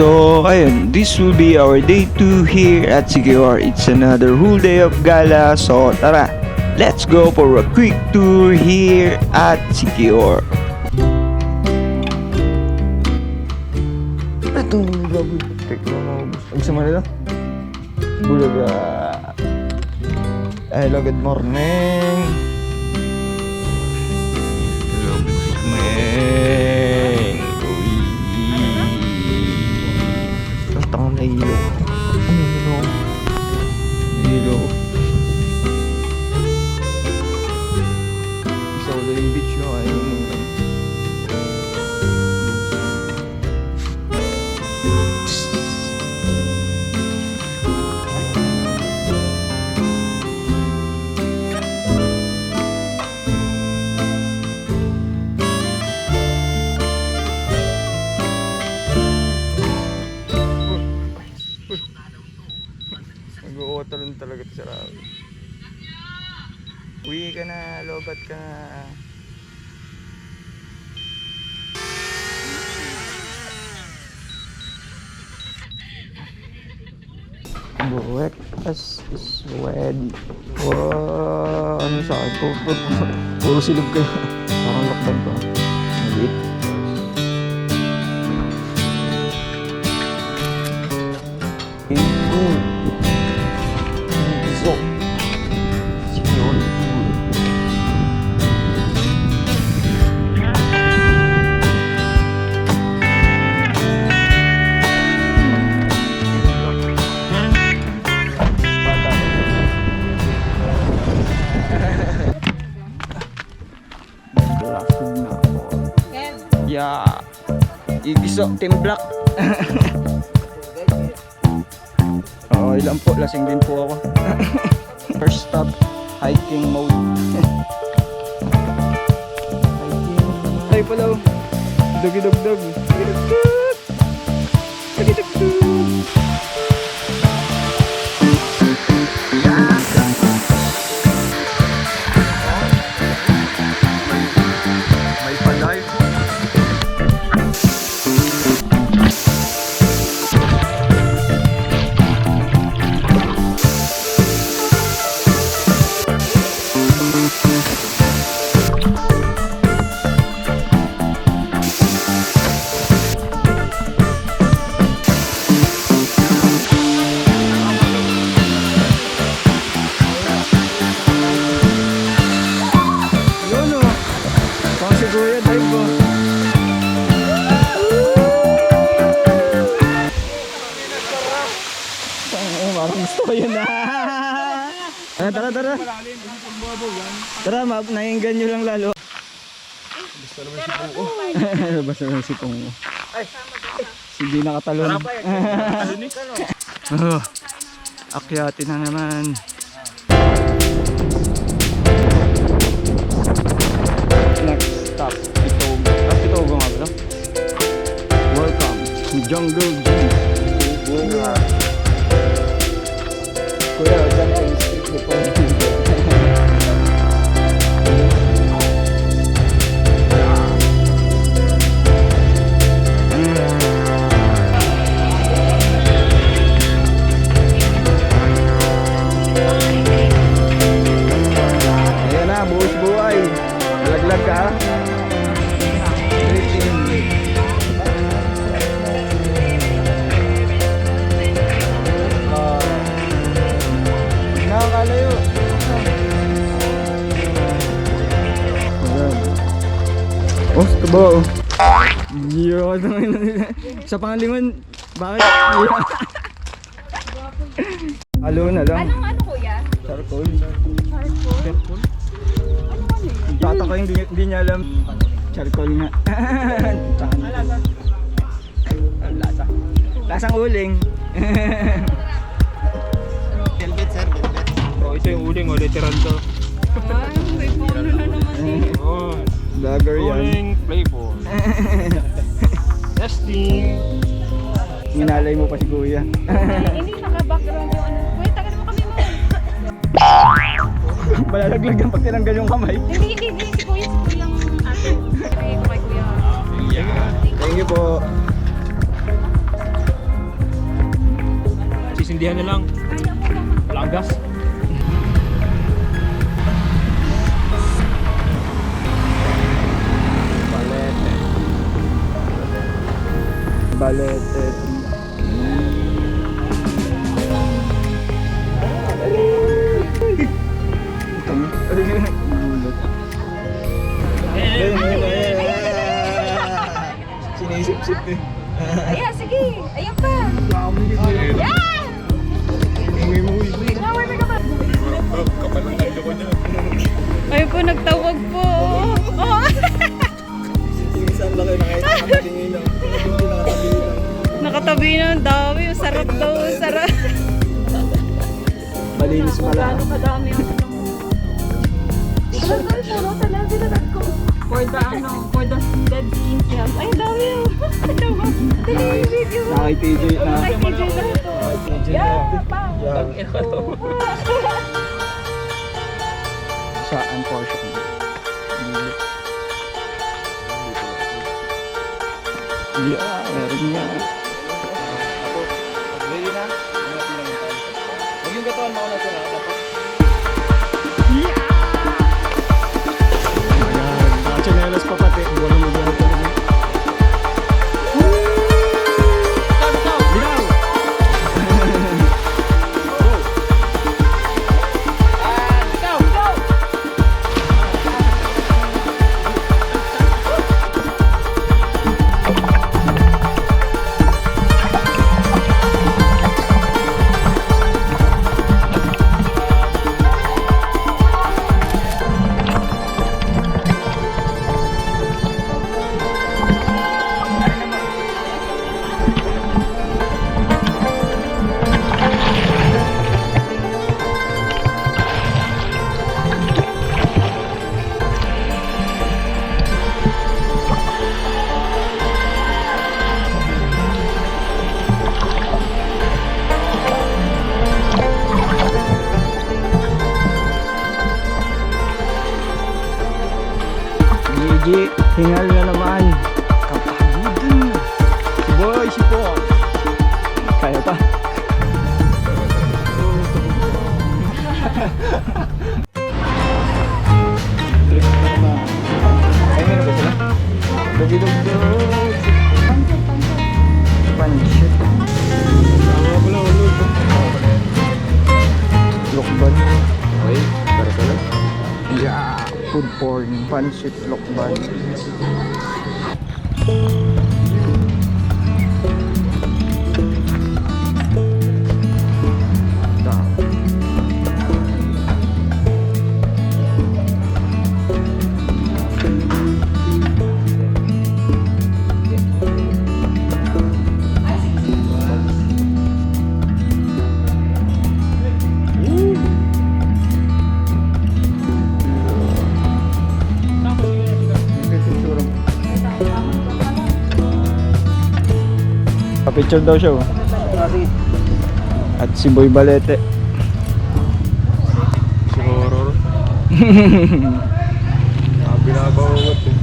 So ayun, this will be our day 2 here at Siquijor. It's another whole day of gala. So tara, let's go for a quick tour here at Siquijor. Ito, baboy. Teka mo. Magsama nila. Bulaga. Hello, good morning. Hello, good morning. Tatang na ilo. Ilo. Sa ulo yung beach nyo ay nag-uotalon talaga ito sa rawi. Uwi ka na, lobat ka na. Buwek as is ready. Wow, ano sa akin? Puro silog kayo. Parang lockdown pa. Maliit. Siquijor Tour. Yeah. Igiso, Team Black. Oh, ilan po, lasing din po ako. First stop, hiking mode. Hiking. Ay pala, dagi-dog-dog. Dagi-dog-dog. Dagi-dog-dog. May pa-live. Tara. Tara, nainggan nyo lang lalo. Basta naman si Pongo. Hindi nakatalon. Akyatin na naman. Next stop, Pitogo. Pitogo nga ba? Welcome to Jungle Gym. Kuya, jumping stick the phone. Ayan na, buhos buhay. Laglag ka ha. Nakakalayo. Oh, ito ba oh. Sa pangalingon, bakit? Halo na lang. Anong ano kuya? Charcoal. Charcoal? Ano Tata ko hindi niya alam. Charcoal nga. Lasa. Lasang uling. Velvet sir, velvet. Oh, ito yung uling, literal to. Ay, may puno na naman eh. Oh, Vlogger yan. uling flavor. Testing. Minalay mo pa si kuya. Hindi naka-background yung ano. Kuya, tagal mo kami mo. Malalaglag yan pag tinanggal yung kamay. Hindi. Si kuya ang ate. Sabi ko kay kuya. Thank you po. Sindihan na lang. Walang gas. Balete. Sinisip-sip eh. Ayan, sige. Ayan pa. Yan! Naway ka ba? Ayun po, nagtawag po. Oh. Isang laki nakatabi lang. Nakatabi na ang dami. Sarap daw. Sarap. Malinis pala. Gano'ng kadami ang for the dead skin cells. Ay, dami yun. Dali, video. Nakay-TJ na. Ay, TJ na ito. Yeah, pa. Saan portion? Yeah, meron niya. Ready na? Huwag yung katawan mo na sila. Chinelas pa pati. Buwan mo dyan ito. Gigi, hingal na naman. Kapagod. Si boy, si Paul. Kaya pa. Trip na naman. Ay, meron ba sila? Dugidugdug. Pansit. Lokban. Okay, para sa lang. Yeah, food porn, pansit, lokban. Picture daw siya. At si Boy Balete. Si Horror. Binabawat eh.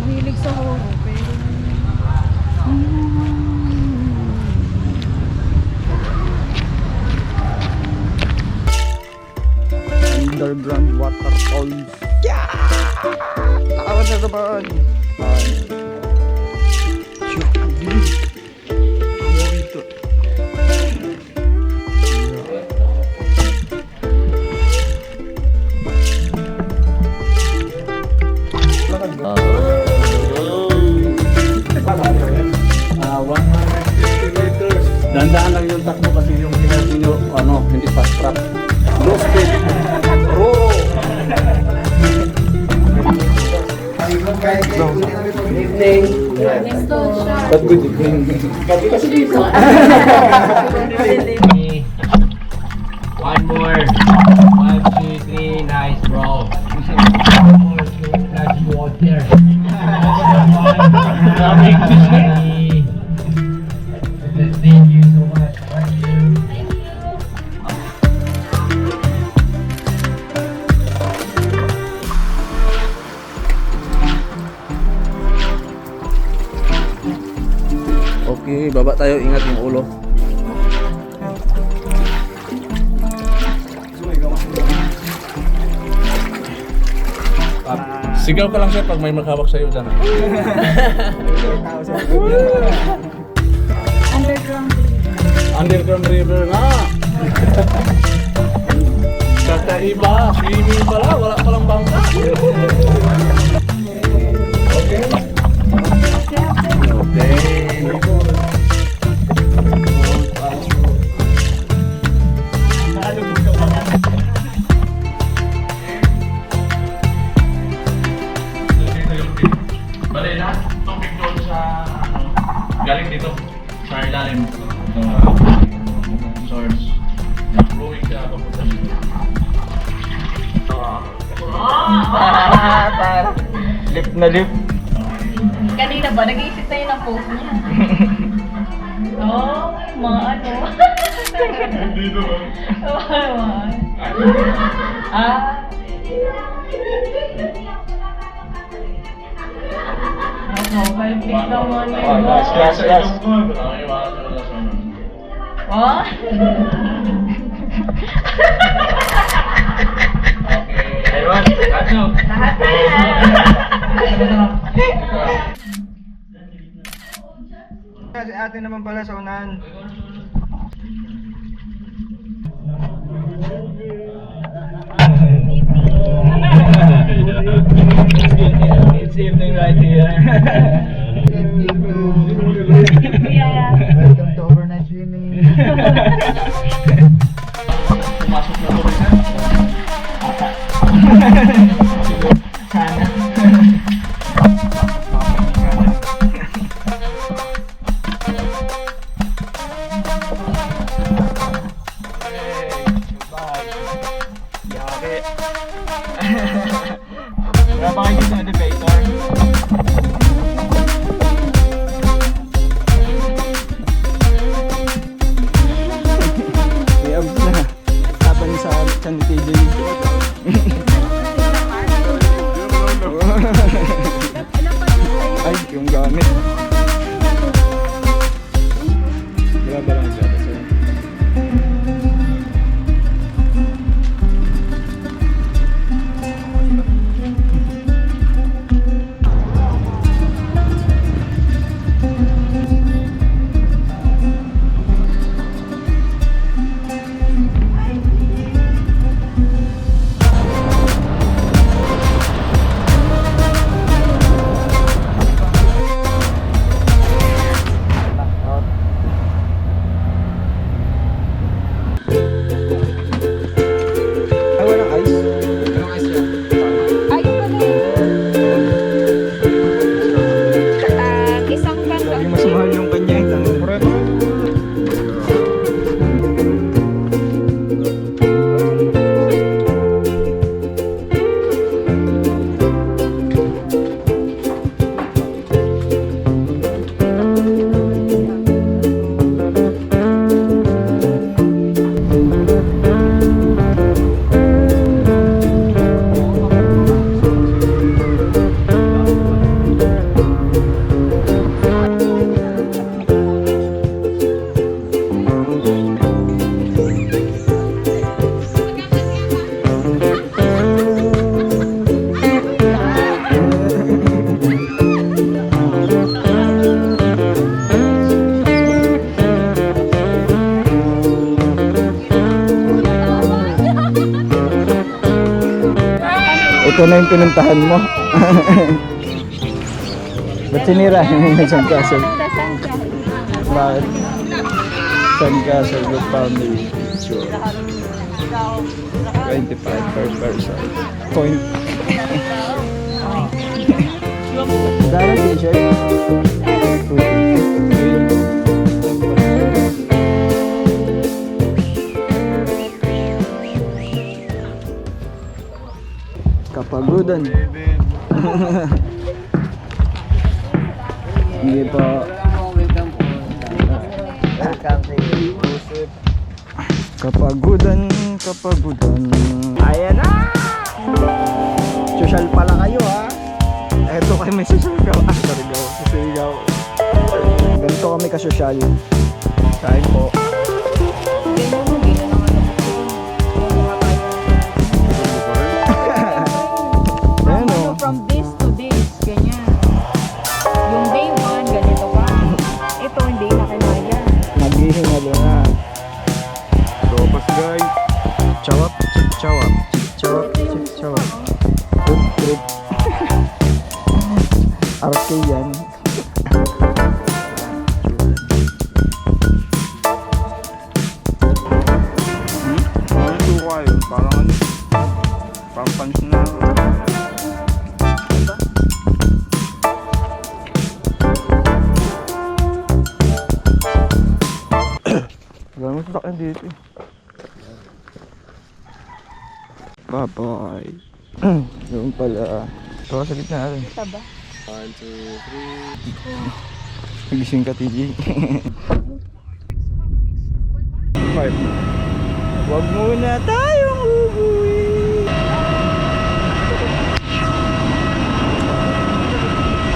Mahilig sa horror, pero... Underground waterfalls. Yeah! Tawa na naman. Dandaan lang yung takbo kasi yung sinabi nyo, hindi fast track. Low speed. Roro. Evening. But good evening. Kasi dito. One more. 1, 2, 3. Nice, bro. One more. Nice water. Thank you so much. Thank you. Okay, baba tayo. Ingat yung ulo. Sigaw ka lang siya pag may maghawak sa'yo dyan. Underground river na! Kakaiba! Swimming pala! Wala palang bangka! Okay? Bale na, tubig doon sa galing dito sa ilalim source. Flowing siya papunta dito. Lip na lip. Kanina ba, nag-iisip tayo ng post niya. Oh, mga ano. Dito ba? Mobile pic naman yun. Oh, last. Oh? Ayun, Lahat na yan. Si ate naman pala sa unahan. It's evening right here. Yeah. Welcome to overnight swimming. pumasok na tuloy siya. Sana. Wala ba kayo dito elevator? May abs na. Laban sa chan ni TJ. Ay, yung gamit. Grabe lang siya. Ay, walang ice. Ay, pala yun. Isang bangka. Lagi mas mahal yung kanya. Ito na yung pinuntahan mo. Ba't sinira yung Sandcastle? Bakit? Sandcastle with family. Sure. 25 per person. Point. Darang t-shirt? Kapagudan. Hindi po. Kapagudan. Ayan na! Social pala kayo ha. Eto kayo may social ka. Sisigaw. Ganito kami ka-social. Kain po. From this dito eh. Bye-bye. Doon pala. Ito sa gitna natin. Taba. 1, 2, 3. Nagising ka, TJ. 5. Huwag muna tayong ubusin.